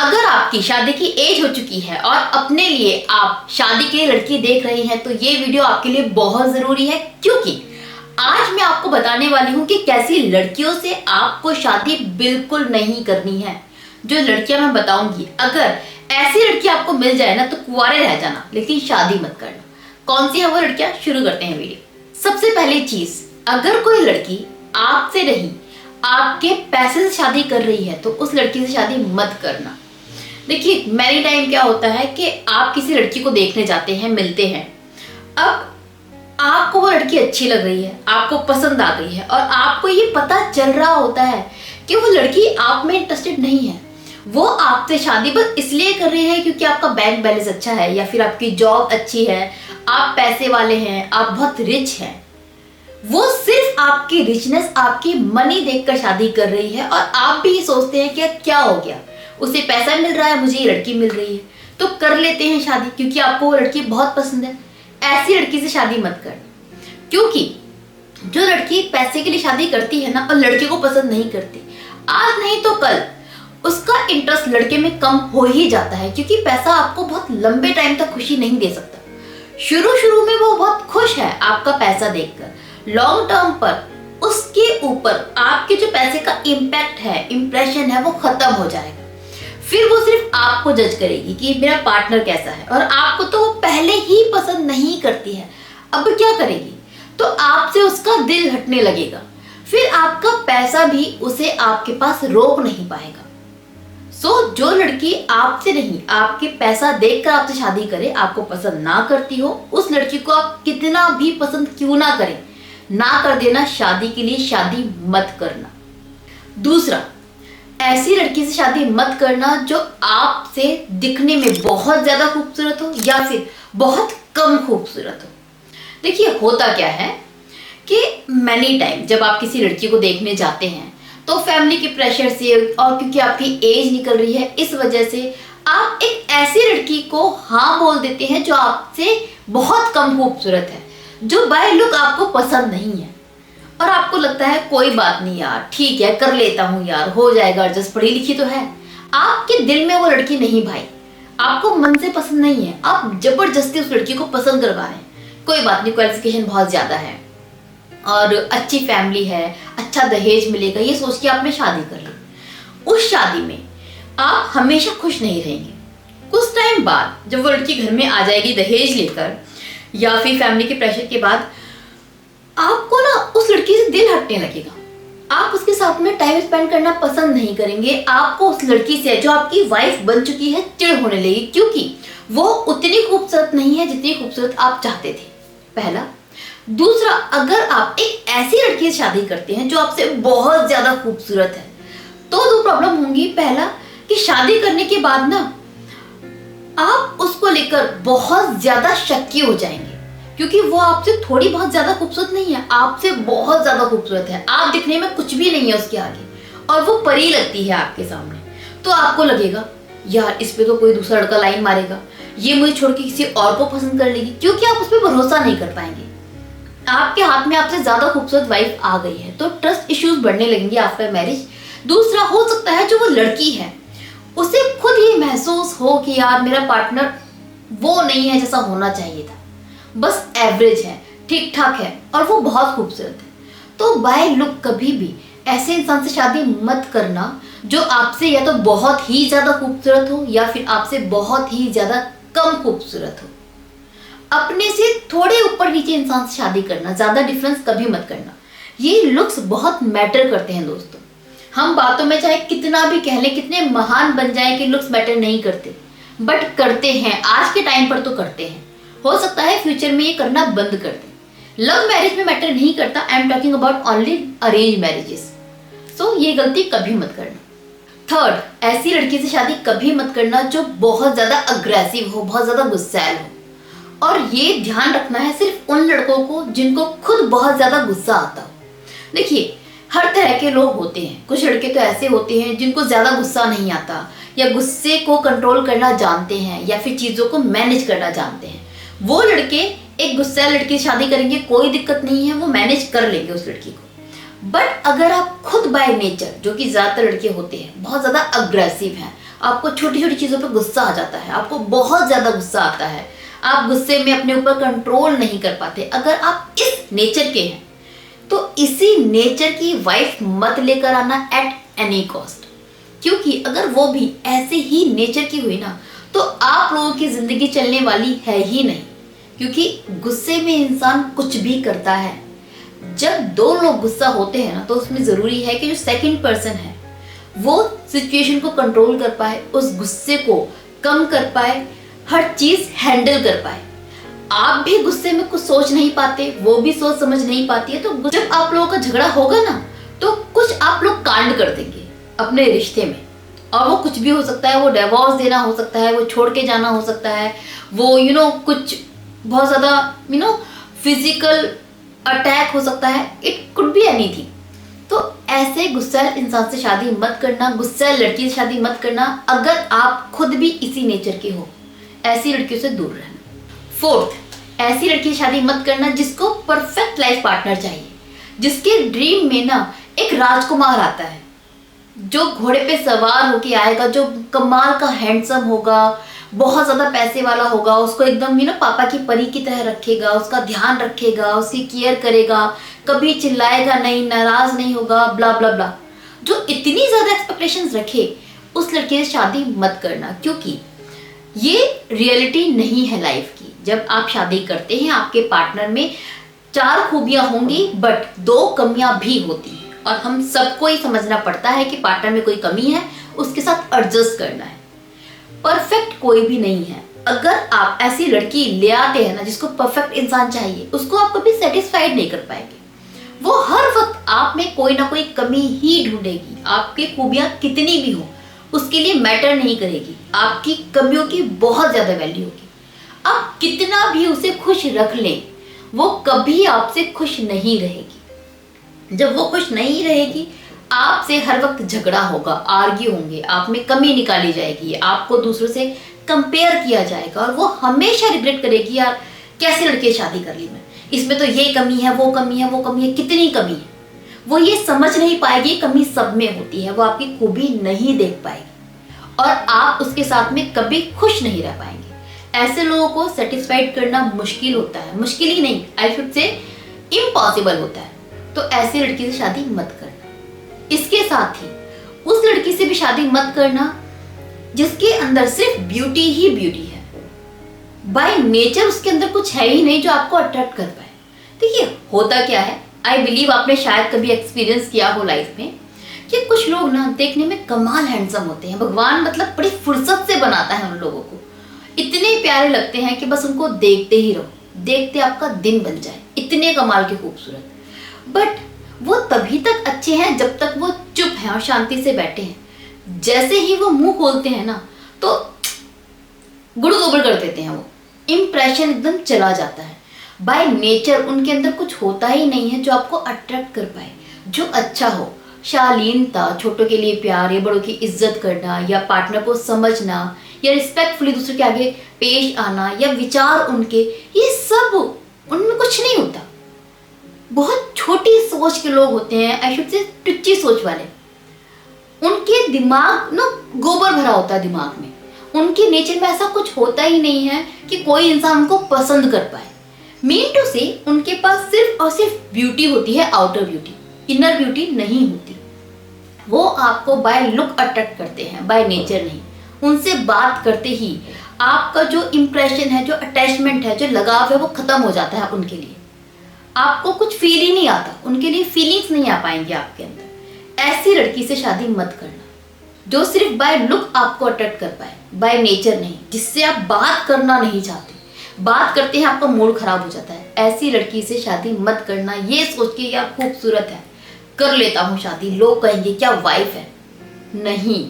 अगर आपकी शादी की एज हो चुकी है और अपने लिए आप शादी के लिए लड़की देख रही हैं तो ये वीडियो आपके लिए बहुत जरूरी है, क्योंकि आज मैं आपको बताने वाली हूँ कि कैसी लड़कियों से आपको शादी बिल्कुल नहीं करनी है। जो लड़कियां मैं बताऊंगी, अगर ऐसी लड़की आपको मिल जाए ना तो कुंवारे रह जाना, लेकिन शादी मत करना। कौन सी है वो लड़कियां, शुरू करते हैं वीडियो। सबसे पहली चीज, अगर कोई लड़की आपसे नहीं आपके पैसे से शादी कर रही है तो उस लड़की से शादी मत करना। देखिए, मैनी टाइम क्या होता है कि आप किसी लड़की को देखने जाते हैं, मिलते हैं, अब आपको वो लड़की अच्छी लग रही है, आपको पसंद आ गई है और आपको ये पता चल रहा होता है कि वो लड़की आप में इंटरेस्टेड नहीं है। वो आपसे शादी बस इसलिए कर रही है क्योंकि आपका बैंक बैलेंस अच्छा है या फिर आपकी जॉब अच्छी है, आप पैसे वाले हैं, आप बहुत रिच हैं। वो सिर्फ आपकी रिचनेस, आपकी मनी देखकर शादी कर रही है और आप भी ये सोचते हैं कि क्या हो गया, उसे पैसा मिल रहा है, मुझे ये लड़की मिल रही है तो कर लेते हैं शादी, क्योंकि आपको वो लड़की बहुत पसंद है। ऐसी लड़की से शादी मत करना, क्योंकि जो लड़की पैसे के लिए शादी करती है ना और लड़के को पसंद नहीं करती, आज नहीं तो कल उसका इंटरेस्ट लड़के में कम हो ही जाता है, क्योंकि पैसा आपको बहुत लंबे टाइम तक खुशी नहीं दे सकता। शुरू शुरू में वो बहुत खुश है आपका पैसा देखकर, लॉन्ग टर्म पर उसके ऊपर आपके जो पैसे का इम्पैक्ट है, इंप्रेशन है, वो खत्म हो जाएगा। फिर वो सिर्फ आपको जज करेगी कि मेरा पार्टनर कैसा है, और आपको तो वो पहले ही पसंद नहीं करती है। अब क्या करेगी, तो आपसे उसका दिल हटने लगेगा, फिर आपका पैसा भी उसे आपके पास रोक नहीं पाएगा। जो लड़की आपसे नहीं आपके पैसा देखकर आपसे शादी करे, आपको पसंद ना करती हो, उस लड़की को आप कितना भी पसंद क्यों ना करें, ना कर देना। शादी के लिए शादी मत करना। दूसरा, ऐसी लड़की से शादी मत करना जो आपसे दिखने में बहुत ज्यादा खूबसूरत हो या फिर बहुत कम खूबसूरत हो। देखिए, होता क्या है कि मैनी टाइम जब आप किसी लड़की को देखने जाते हैं तो फैमिली के प्रेशर से और क्योंकि आपकी एज निकल रही है, इस वजह से आप एक ऐसी लड़की को हाँ बोल देते हैं जो आपसे बहुत कम खूबसूरत है, जो बाय लुक आपको पसंद नहीं है, और आपको लगता है कोई बात नहीं यार, ठीक है कर लेता हूँ यार, हो जाएगा एडजस्ट, पढ़ी लिखी तो है। आपके दिल में वो लड़की नहीं भाई, आपको मन से पसंद नहीं है, आप जबरदस्ती उस लड़की को पसंद करवा रहे हैं। कोई बात नहीं, क्वालिफिकेशन बहुत ज्यादा है और अच्छी फैमिली है, अच्छा दहेज मिलेगा, ये सोच के आपने शादी कर ली। उस शादी में आप हमेशा खुश नहीं रहेंगे। कुछ टाइम बाद जब वो लड़की घर में आ जाएगी दहेज लेकर या फिर फैमिली के प्रेशर के बाद, आपको ना उस लड़की से दिल हटने लगेगा। आप उसके साथ में टाइम स्पेंड करना पसंद नहीं करेंगे। आपको उस लड़की से जो आपकी वाइफ बन चुकी है चिढ़ होने लगेगी, क्योंकि वो उतनी खूबसूरत नहीं है जितनी खूबसूरत आप चाहते थे। पहला। दूसरा, अगर आप एक ऐसी लड़की से शादी करते हैं जो आपसे बहुत ज्यादा खूबसूरत है तो दो प्रॉब्लम होंगी। पहला कि शादी करने के बाद ना आप उसको लेकर बहुत ज्यादा शक्की हो जाएंगे, क्योंकि वो आपसे थोड़ी बहुत ज्यादा खूबसूरत नहीं है, आपसे बहुत ज्यादा खूबसूरत है। आप दिखने में कुछ भी नहीं है उसके आगे और वो परी लगती है आपके सामने, तो आपको लगेगा यार इस पे तो कोई दूसरा लड़का लाइन मारेगा, ये मुझे छोड़ के किसी और को पसंद कर लेगी, क्योंकि आप उस पर भरोसा नहीं कर पाएंगे। आपके हाथ में आपसे ज्यादा खूबसूरत वाइफ आ गई है तो ट्रस्ट इश्यूज बढ़ने लगेंगे आफ्टर मैरिज। दूसरा, हो सकता है जो वो लड़की है उसे खुद ही महसूस हो कि यार मेरा पार्टनर वो नहीं है जैसा होना चाहिए था, बस एवरेज है, ठीक ठाक है और वो बहुत खूबसूरत है। तो बाय लुक कभी भी ऐसे इंसान से शादी मत करना जो आपसे या तो बहुत ही ज्यादा खूबसूरत हो या फिर आपसे बहुत ही ज्यादा कम खूबसूरत हो। अपने से थोड़े ऊपर नीचे इंसान से शादी करना, ज्यादा डिफरेंस कभी मत करना। ये लुक्स बहुत मैटर करते हैं दोस्तों। हम बातों में चाहे कितना भी कह लें, कितने महान बन जाएं कि लुक्स मैटर नहीं करते, बट करते हैं। आज के टाइम पर तो करते हैं, हो सकता है फ्यूचर में ये करना बंद कर दें। लव मैरिज में मैटर नहीं करता, I am talking about only arrange marriages. So ये गलती कभी मत करना। थर्ड, ऐसी लड़की से शादी कभी मत करना जो बहुत ज्यादा अग्रेसिव हो, बहुत ज्यादा गुस्सैल हो। और ये ध्यान रखना है सिर्फ उन लड़कों को जिनको खुद बहुत ज्यादा गुस्सा आता हो। देखिए, हर तरह के लोग होते हैं, कुछ लड़के तो ऐसे होते हैं जिनको ज्यादा गुस्सा नहीं आता या गुस्से को कंट्रोल करना जानते हैं या फिर चीजों को मैनेज करना जानते हैं। वो लड़के एक गुस्सा लड़की से शादी करेंगे, कोई दिक्कत नहीं है, वो मैनेज कर लेंगे उस लड़की को। बट अगर आप खुद बाय नेचर, जो कि ज्यादातर लड़के होते हैं, बहुत ज्यादा अग्रेसिव हैं, आपको छोटी छोटी चीज़ों पे गुस्सा आ जाता है, आपको बहुत ज़्यादा गुस्सा आता है, आप गुस्से में अपने ऊपर कंट्रोल नहीं कर पाते। अगर आप इस नेचर के हैं तो इसी नेचर की वाइफ मत लेकर आना एट एनी कॉस्ट, क्योंकि अगर वो भी ऐसे ही नेचर की हुई ना तो आप लोगों की जिंदगी चलने वाली है ही नहीं, क्योंकि गुस्से में इंसान कुछ भी करता है। जब दो लोग गुस्सा होते हैं ना तो उसमें जरूरी है कि जो सेकंड पर्सन है वो सिचुएशन को कंट्रोल कर पाए, उस गुस्से को कम कर पाए, हर चीज हैंडल कर पाए। आप भी गुस्से में कुछ सोच नहीं पाते, वो भी सोच समझ नहीं पाती है, तो जब आप लोगों का झगड़ा होगा ना तो कुछ आप लोग कांड कर देंगे अपने रिश्ते में, और वो कुछ भी हो सकता है, वो डिवोर्स देना हो सकता है, वो छोड़ के जाना हो सकता है, वो कुछ बहुत ज्यादा फिजिकल अटैक हो सकता है, इट कुड बी एनीथिंग। तो ऐसे गुस्सैल इंसान से शादी मत करना, गुस्सैल लड़की से शादी मत करना अगर आप खुद भी इसी नेचर के हो। ऐसी लड़कियों से दूर रहना। फोर्थ, ऐसी लड़की से शादी मत करना जिसको परफेक्ट लाइफ पार्टनर चाहिए, जिसके ड्रीम में ना एक राजकुमार आता है जो घोड़े पे सवार होके आएगा, जो कमाल का हैंडसम होगा, बहुत ज्यादा पैसे वाला होगा, उसको एकदम पापा की परी की तरह रखेगा, उसका ध्यान रखेगा, उसकी केयर करेगा, कभी चिल्लाएगा नहीं, नाराज नहीं होगा, ब्ला ब्ला ब्ला। जो इतनी ज्यादा एक्सपेक्टेशंस रखे उस लड़के से शादी मत करना, क्योंकि ये रियलिटी नहीं है लाइफ की। जब आप शादी करते हैं आपके पार्टनर में 4 खूबियां होंगी बट 2 कमियां भी होती हैं, और हम सबको ही समझना पड़ता है कि पार्टनर में कोई कमी है, उसके साथ एडजस्ट करना है। परफेक्ट कोई भी नहीं है। अगर आप ऐसी लड़की ले आते हैं ना जिसको परफेक्ट इंसान चाहिए, उसको आप कभी सेटिस्फाइड नहीं कर पाएंगे। वो हर वक्त आप में कोई ना कोई कमी ही ढूंढेगी। आपकी खूबियां कितनी भी हो उसके लिए मैटर नहीं करेगी, आपकी कमियों की बहुत ज्यादा वैल्यू होगी। आप कितना भी उसे खुश रख लें, वो कभी आपसे खुश नहीं रहेगी। जब वो खुश नहीं रहेगी आपसे हर वक्त झगड़ा होगा, आर्ग्यू होंगे, आप में कमी निकाली जाएगी, आपको दूसरों से कंपेयर किया जाएगा, और वो हमेशा रिग्रेट करेगी, यार कैसे लड़के शादी कर ली मैं, इसमें तो ये कमी है, वो कमी है, वो कमी है, कितनी कमी है। वो ये समझ नहीं पाएगी कमी सब में होती है, वो आपकी खूबी नहीं देख पाएगी और आप उसके साथ में कभी खुश नहीं रह पाएंगे। ऐसे लोगों को सेटिस्फाइड करना मुश्किल होता है, मुश्किल ही नहीं, आई शुड से इम्पॉसिबल होता है। तो ऐसी लड़की से शादी मत करना। इसके साथ ही उस लड़की से भी शादी मत करना जिसके अंदर सिर्फ ब्यूटी ही ब्यूटी है, बाय नेचर उसके अंदर कुछ है ही नहीं जो आपको अट्रैक्ट कर पाए। देखिए होता क्या है, आई बिलीव आपने शायद कभी एक्सपीरियंस किया हो लाइफ में कि कुछ लोग ना देखने में कमाल हैंडसम होते हैं, भगवान मतलब बड़ी फुर्सत से बनाता है उन लोगों को, इतने प्यारे लगते हैं कि बस उनको देखते ही रहो, देखते आपका दिन बन जाए, इतने कमाल के खूबसूरत। बट वो तभी तक अच्छे हैं जब तक वो चुप हैं और शांति से बैठे हैं। जैसे ही वो मुंह खोलते हैं ना तो गुड़ गोबर कर देते हैं, वो इम्प्रेशन एकदम चला जाता है। बाय नेचर उनके अंदर कुछ होता ही नहीं है जो आपको अट्रैक्ट कर पाए, जो अच्छा हो। शालीनता, छोटों के लिए प्यार या बड़ों की इज्जत करना, या पार्टनर को समझना, या रिस्पेक्टफुली दूसरे के आगे पेश आना, या विचार उनके, ये सब उनमें कुछ नहीं होता। बहुत छोटी सोच के लोग होते हैं, आई शुड से टुच्ची सोच वाले। उनके दिमाग ना गोबर भरा होता है दिमाग में, उनके नेचर में ऐसा कुछ होता ही नहीं है कि कोई इंसान उनको पसंद कर पाए। मीन टू से उनके पास सिर्फ और सिर्फ ब्यूटी होती है, आउटर ब्यूटी, इनर ब्यूटी नहीं होती। वो आपको बाय लुक अट्रैक्ट करते हैं, बाय नेचर नहीं। उनसे बात करते ही आपका जो इम्प्रेशन है, जो अटैचमेंट है, जो लगाव है, वो खत्म हो जाता है उनके लिए। आपको कुछ फील ही नहीं आता, उनके लिए फीलिंग्स नहीं आ पाएंगे आपके अंदर। ऐसी लड़की से शादी मत करना जो सिर्फ बाय लुक आपको अट्रैक्ट कर पाए, बाय नेचर नहीं, जिससे आप बात करना नहीं चाहते। बात करते हैं आपका मूड खराब हो जाता है। ऐसी लड़की से शादी मत करना ये सोच के यार खूबसूरत है, कर लेता हूँ शादी, लोग कहेंगे क्या वाइफ है। नहीं,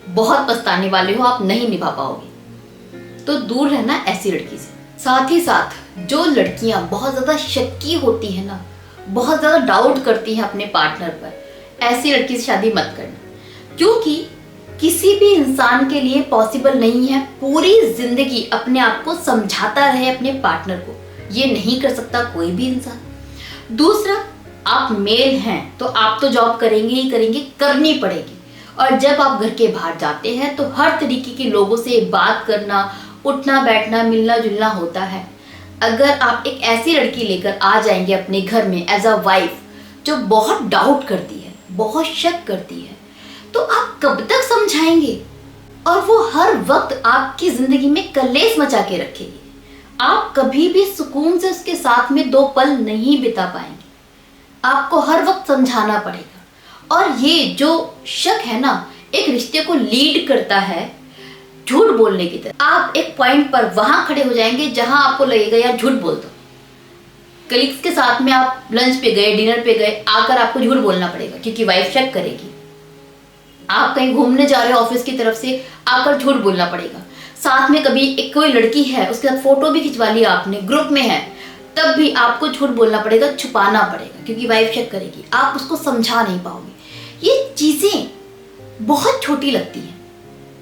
बहुत पछताने वाले हो, आप नहीं निभा पाओगे। तो दूर रहना ऐसी लड़की से। साथ ही साथ जो लड़कियां बहुत ज्यादा शक्की होती है ना, बहुत ज्यादा डाउट करती हैं अपने पार्टनर पर, ऐसी लड़की से शादी मत करना, क्योंकि किसी भी इंसान के लिए पॉसिबल नहीं है पूरी जिंदगी अपने आप को समझाता रहे अपने पार्टनर को, ये नहीं कर सकता कोई भी इंसान। दूसरा, आप मेल हैं तो आप तो जॉब करेंगे ही करेंगे, करनी पड़ेगी, और जब आप घर के बाहर जाते हैं तो हर तरीके के लोगों से बात करना, उठना बैठना, मिलना जुलना होता है। अगर आप एक ऐसी लड़की लेकर आ जाएंगे अपने घर में एज अ वाइफ जो बहुत डाउट करती है, बहुत शक करती है, तो आप कब तक समझाएंगे? और वो हर वक्त आपकी जिंदगी में कलेश मचा के रखेगी। आप कभी भी सुकून से उसके साथ में 2 पल नहीं बिता पाएंगे। आपको हर वक्त समझाना पड़ेगा। और ये जो शक है ना, एक रिश्ते को लीड करता है झूठ बोलने की तरफ। आप एक पॉइंट पर वहां खड़े हो जाएंगे जहां आपको लगेगा यार झूठ बोल दो। कलीग्स के साथ में आप लंच पे गए, डिनर पे गए, आकर आपको झूठ बोलना पड़ेगा क्योंकि वाइफ शक करेगी। आप कहीं घूमने जा रहे हो ऑफिस की तरफ से, आकर झूठ बोलना पड़ेगा। साथ में कभी एक कोई लड़की है, उसके साथ फोटो भी खिंचवा ली आपने, ग्रुप में है, तब भी आपको झूठ बोलना पड़ेगा, छुपाना पड़ेगा क्योंकि वाइफ चेक करेगी। आप उसको समझा नहीं पाओगे। ये चीजें बहुत छोटी लगती हैं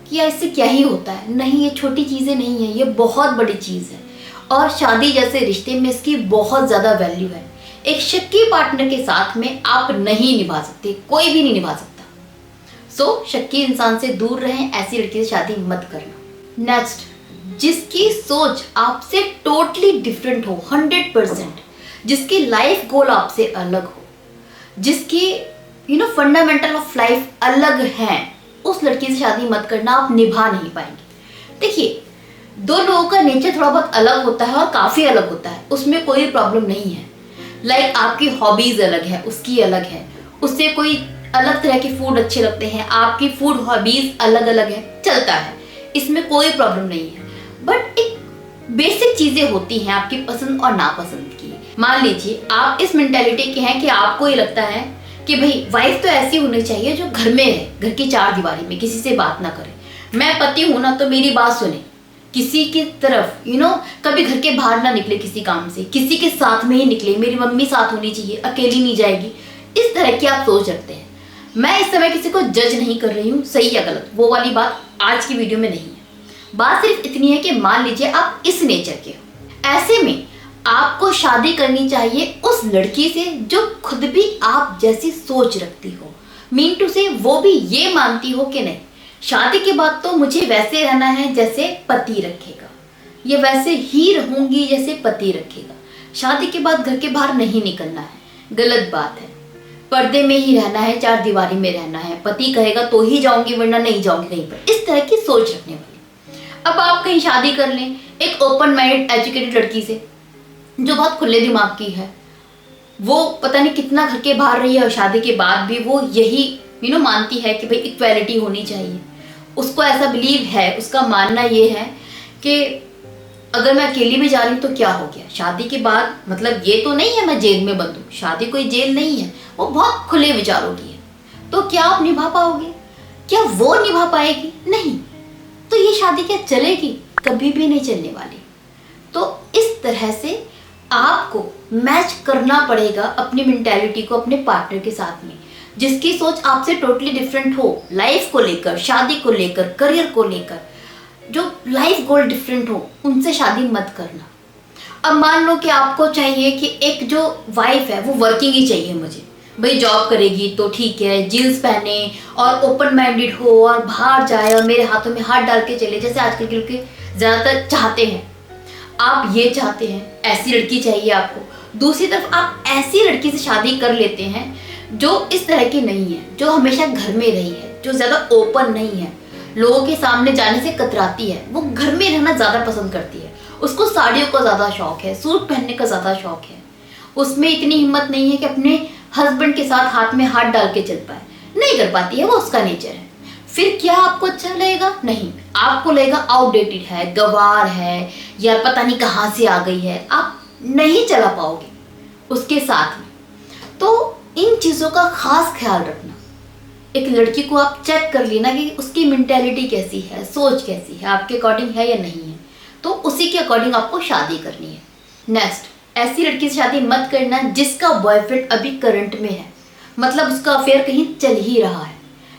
कि यार इससे क्या ही होता है। नहीं, ये छोटी चीजें नहीं है, ये बहुत बड़ी चीज है। और शादी जैसे रिश्ते में इसकी बहुत ज्यादा वैल्यू है। एक शक्की पार्टनर के साथ में आप नहीं निभा सकते, कोई भी नहीं निभा सकता। सो शक्की इंसान से दूर रहें, ऐसी लड़की से शादी मत करना। नेक्स्ट, जिसकी सोच आपसे टोटली डिफरेंट हो, 100%, जिसकी लाइफ गोल आपसे अलग हो, जिसकी फंडामेंटल ऑफ लाइफ अलग है, उस लड़की से शादी मत करना। आप निभा नहीं पाएंगे। देखिए, 2 लोगों का नेचर थोड़ा बहुत अलग होता है और काफी अलग होता है, उसमें कोई प्रॉब्लम नहीं है। लाइक आपकी हॉबीज अलग है, उसकी अलग है, उससे कोई अलग तरह के फूड अच्छे लगते हैं, आपकी फूड हॉबीज अलग अलग है, चलता है, इसमें कोई प्रॉब्लम नहीं है। बट एक बेसिक चीजें होती हैं आपकी पसंद और नापसंद की। मान लीजिए आप इस मेंटेलिटी के हैं कि आपको ये लगता है कि भाई वाइफ तो ऐसी होनी चाहिए जो घर में रहे, घर की 4 दीवारी में, किसी से बात ना करे। मैं पति हूं ना तो मेरी बात सुने, किसी की तरफ कभी घर के बाहर ना निकले, किसी काम से किसी के साथ में ही निकले, मेरी मम्मी साथ होनी चाहिए, अकेली नहीं जाएगी। इस तरह की आप सोच रखते हैं। मैं इस समय किसी को जज नहीं कर रही हूँ सही या गलत, वो वाली बात आज की वीडियो में नहीं है। बात सिर्फ इतनी है कि मान लीजिए आप इस नेचर के हो, ऐसे में आपको शादी करनी चाहिए उस लड़की से जो खुद भी आप जैसी सोच रखती हो। मीन टू से वो भी ये मानती हो कि नहीं, शादी के बाद तो मुझे वैसे रहना है जैसे पति रखेगा, ये वैसे ही रहूंगी जैसे पति रखेगा, शादी के बाद घर के बाहर नहीं निकलना है। गलत बात है, पर्दे में ही रहना है, 4 दीवारी में रहना है, पति कहेगा तो ही जाऊंगी वरना नहीं जाऊंगी कहीं पर, इस तरह की सोच रखने वाली। अब आप कहीं शादी कर लें एक ओपन माइंडेड एजुकेटेड लड़की से जो बहुत खुले दिमाग की है, वो पता नहीं कितना घर के बाहर रही है और शादी के बाद भी वो यही मानती है कि भाई इक्वालिटी होनी चाहिए। उसको ऐसा बिलीव है, उसका मानना ये है कि अगर मैं अकेली में जा रही हूँ तो क्या हो गया, शादी के बाद मतलब ये तो नहीं है मैं जेल में बंद हूँ, शादी कोई जेल नहीं है। वो बहुत खुले विचारों की है। तो क्या आप निभा पाओगे? क्या वो निभा पाएगी? नहीं। तो ये शादी क्या चलेगी? कभी भी नहीं चलने वाली। तो इस तरह से आपको मैच करना पड़ेगा अपनी मेंटालिटी को अपने पार्टनर के साथ में, जिसकी सोच आपसे टोटली डिफरेंट हो, लाइफ को लेकर, शादी को लेकर, करियर को लेकर, जो लाइफ गोल डिफरेंट हो, उनसे शादी मत करना। अब मान लो कि आपको चाहिए कि एक जो वाइफ है वो वर्किंग ही चाहिए मुझे, भाई जॉब करेगी तो ठीक है, जीन्स पहने और ओपन माइंडेड हो और बाहर जाए और मेरे हाथों में हाथ डाल के चले, जैसे आजकल के लोग ज़्यादातर चाहते हैं। आप ये चाहते हैं, ऐसी लड़की चाहिए आपको। दूसरी तरफ आप ऐसी लड़की से शादी कर लेते हैं जो इस तरह की नहीं है, जो हमेशा घर में रही है, जो ज़्यादा ओपन नहीं है, लोगों के सामने जाने से कतराती है, वो घर में रहना ज़्यादा पसंद करती है, उसको साड़ियों का ज़्यादा शौक है, सूट पहनने का ज़्यादा शौक है, उसमें इतनी हिम्मत नहीं है कि अपने हस्बैंड के साथ हाथ में हाथ डाल के चल पाए, नहीं कर पाती है, वो उसका नेचर है। फिर क्या आपको अच्छा लगेगा? नहीं, आपको लगेगा आउटडेटेड है, गवार है, या पता नहीं कहाँ से आ गई है, आप नहीं चला पाओगे उसके साथ में। तो इन चीज़ों का खास ख्याल रखना। एक लड़की को आप चेक कर लेना कि उसकी मेंटेलिटी कैसी है, सोच कैसी है, आपके अकॉर्डिंग है या नहीं है, तो उसी के अकॉर्डिंग आपको शादी करनी है। नेक्स्ट, ऐसी लड़की से शादी मत करना जिसका बॉयफ्रेंड अभी करंट में है, मतलब उसका अफेयर कहीं चल ही रहा है।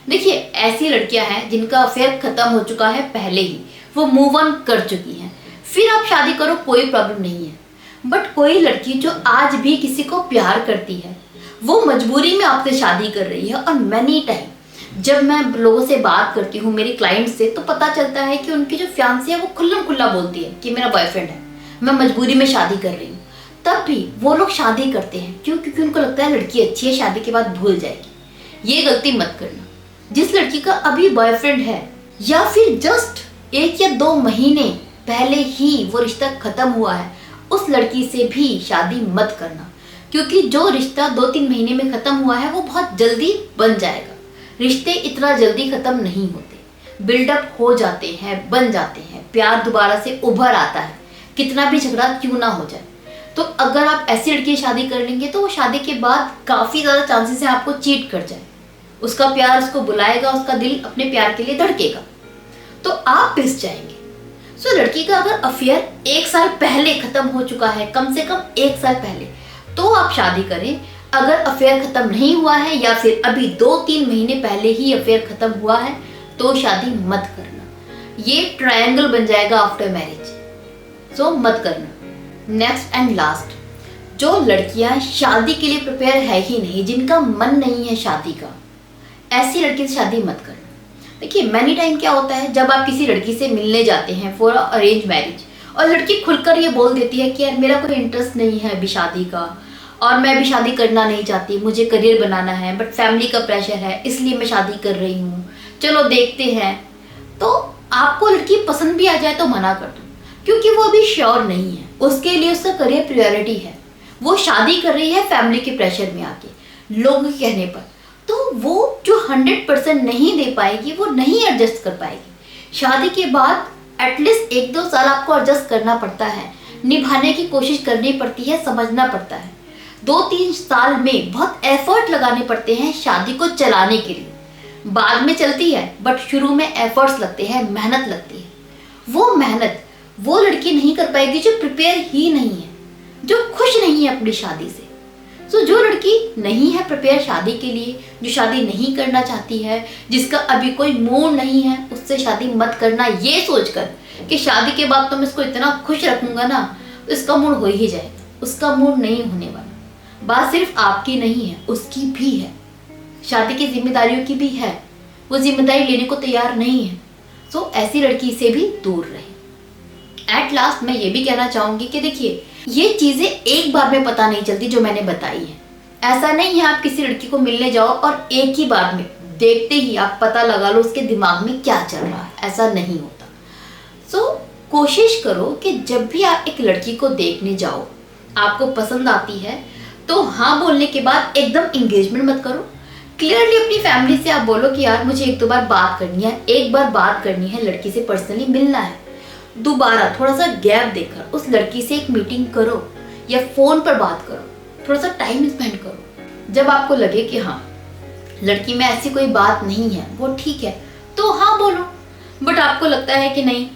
देखिए, ऐसी लड़कियां हैं जिनका अफेयर खत्म हो चुका है पहले ही, वो मूव ऑन कर चुकी हैं, फिर आप शादी करो, कोई प्रॉब्लम नहीं है। बट कोई लड़की जो आज भी किसी को प्यार करती है, वो मजबूरी में आपसे शादी कर रही है और मैनी टाइम जब मैं लोगों से बात करती हूँ, मेरे क्लाइंट से, तो पता चलता है कि उनकी जो फियांसी है वो खुल्लम खुल्ला बोलती है कि मेरा बॉयफ्रेंड है, मैं मजबूरी में शादी कर रही हूँ। तब भी वो लोग शादी करते हैं। क्यों? क्योंकि उनको लगता है लड़की अच्छी है, शादी के बाद भूल जाएगी। ये गलती मत करना। जिस लड़की का अभी बॉयफ्रेंड है या फिर जस्ट 1 या 2 महीने पहले ही वो रिश्ता खत्म हुआ है, उस लड़की से भी शादी मत करना। क्योंकि जो रिश्ता 2-3 महीने में खत्म हुआ है वो बहुत जल्दी बन जाएगा। रिश्ते इतना जल्दी खत्म नहीं होते, बिल्डअप हो जाते हैं, बन जाते हैं, प्यार दोबारा से उभर आता है, कितना भी झगड़ा क्यों ना हो जाए। तो अगर आप ऐसी लड़की से शादी कर लेंगे तो वो शादी के बाद काफ़ी ज़्यादा चांसेस है आपको चीट कर जाए। उसका प्यार उसको बुलाएगा, उसका दिल अपने प्यार के लिए धड़केगा, तो आप पिस जाएंगे। सो लड़की का अगर अफेयर 1 साल पहले खत्म हो चुका है, कम से कम 1 साल पहले, तो आप शादी करें। अगर अफेयर खत्म नहीं हुआ है या फिर अभी 2-3 महीने पहले ही अफेयर खत्म हुआ है तो शादी मत करना। ये ट्रायंगल बन जाएगा आफ्टर मैरिज, सो मत करना। नेक्स्ट एंड लास्ट, जो लड़कियां शादी के लिए प्रिपेयर है ही नहीं, जिनका मन नहीं है शादी का, ऐसी लड़की से शादी मत करना। देखिए मैनी टाइम क्या होता है, जब आप किसी लड़की से मिलने जाते हैं फॉर अरेंज मैरिज और लड़की खुलकर ये बोल देती है कि यार मेरा कोई इंटरेस्ट नहीं है अभी शादी का, और मैं अभी शादी करना नहीं चाहती, मुझे करियर बनाना है, बट फैमिली का प्रेशर है इसलिए मैं शादी कर रही हूँ, चलो देखते हैं। तो आपको लड़की पसंद भी आ जाए तो मना कर दो, क्योंकि वो अभी श्योर नहीं है, उसके लिए उसका करियर प्रायोरिटी है। वो शादी कर रही है फैमिली के प्रेशर में आके, लोगों के कहने पर, तो वो जो 100% नहीं दे पाएगी, वो नहीं एडजस्ट कर पाएगी। शादी के बाद एटलीस्ट 1-2 साल आपको एडजस्ट करना पड़ता है, निभाने की कोशिश करनी पड़ती है, समझना पड़ता है। 2-3 साल में बहुत एफर्ट लगाने पड़ते हैं शादी को चलाने के लिए। बाद में चलती है बट शुरू में एफर्ट्स लगते हैं, मेहनत लगती है। वो मेहनत वो लड़की नहीं कर पाएगी जो प्रिपेयर ही नहीं है, जो खुश नहीं है अपनी शादी से। तो जो लड़की नहीं है प्रिपेयर शादी के लिए, जो शादी नहीं करना चाहती है, जिसका अभी कोई मूड नहीं है, उससे शादी मत करना ये सोचकर कि शादी के बाद तो मैं इसको इतना खुश रखूंगा ना तो इसका मूड हो ही जाएगा। उसका मूड नहीं होने वाला। बात सिर्फ आपकी नहीं है, उसकी भी है, शादी की जिम्मेदारियों की भी है। वो जिम्मेदारी लेने को तैयार नहीं है, तो ऐसी लड़की से भी दूर रहे। एट लास्ट मैं ये भी कहना चाहूंगी कि देखिए ये चीजें एक बार में पता नहीं चलती जो मैंने बताई है। ऐसा नहीं है आप किसी लड़की को मिलने जाओ और एक ही बार में देखते ही आप पता लगा लो उसके दिमाग में क्या चल रहा है, ऐसा नहीं होता। सो कोशिश करो कि जब भी आप एक लड़की को देखने जाओ, आपको पसंद आती है तो हाँ बोलने के बाद एकदम इंगेजमेंट मत करो। क्लियरली अपनी फैमिली से आप बोलो कि यार मुझे 1-2 बार बात करनी है, एक बार बात करनी है, लड़की से पर्सनली मिलना है। दोबारा थोड़ा सा गैप देकर उस लड़की से एक मीटिंग करो या फोन पर बात करो, थोड़ा सा टाइम स्पेंड करो। जब आपको लगे कि हाँ लड़की में ऐसी कोई बात नहीं है, वो ठीक है, तो हाँ बोलो। बट आपको लगता है कि नहीं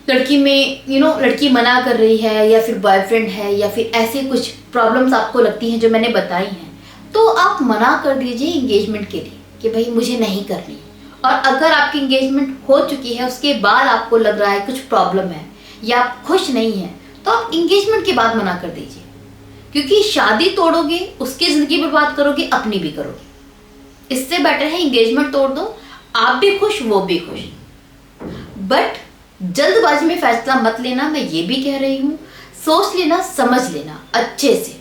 लड़की में लड़की मना कर रही है या फिर बॉयफ्रेंड है या फिर ऐसी कुछ प्रॉब्लम्स आपको लगती हैं जो मैंने बताई हैं, तो आप मना कर दीजिए एंगेजमेंट के लिए कि भाई मुझे नहीं करनी। और अगर आपकी एंगेजमेंट हो चुकी है, उसके बाद आपको लग रहा है कुछ प्रॉब्लम है या आप खुश नहीं हैं, तो आप एंगेजमेंट के बाद मना कर दीजिए। क्योंकि शादी तोड़ोगे, उसकी जिंदगी बर्बाद करोगे, अपनी भी करोगे। इससे बेटर है एंगेजमेंट तोड़ दो, आप भी खुश, वो भी खुश। बट जल्दबाजी में फैसला मत लेना, मैं ये भी कह रही हूँ। सोच लेना, समझ लेना अच्छे से।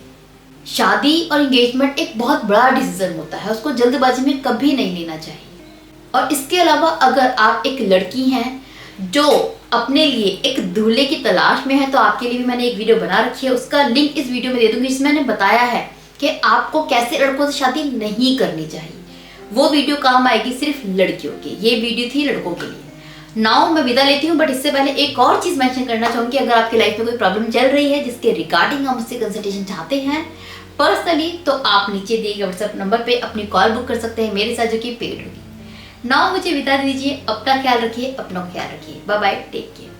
शादी और एंगेजमेंट एक बहुत बड़ा डिसीजन होता है, उसको जल्दबाजी में कभी नहीं लेना चाहिए। और इसके अलावा अगर आप एक लड़की हैं जो अपने लिए एक दूल्हे की तलाश में है, तो आपके लिए भी मैंने एक वीडियो बना रखी है, उसका लिंक इस वीडियो में दे दूंगी, जिसमें मैंने बताया है कि आपको कैसे लड़कों से शादी नहीं करनी चाहिए। वो वीडियो काम आएगी सिर्फ लड़कियों के, ये वीडियो थी लड़कों के लिए। नाउ मैं विदा लेती हूँ, बट इससे पहले एक और चीज मेंशन करना चाहूंगी। अगर आपकी लाइफ में कोई प्रॉब्लम चल रही है जिसके रिगार्डिंग आप मुझसे कंसल्टेशन चाहते हैं पर्सनली, तो आप नीचे दिए गए व्हाट्सएप नंबर पे अपनी कॉल बुक कर सकते हैं मेरे साथ, जो कि पेड होगी। नाउ मुझे विदा दीजिए। अपना ख्याल रखिए, अपना ख्याल रखिए। Bye bye, take care.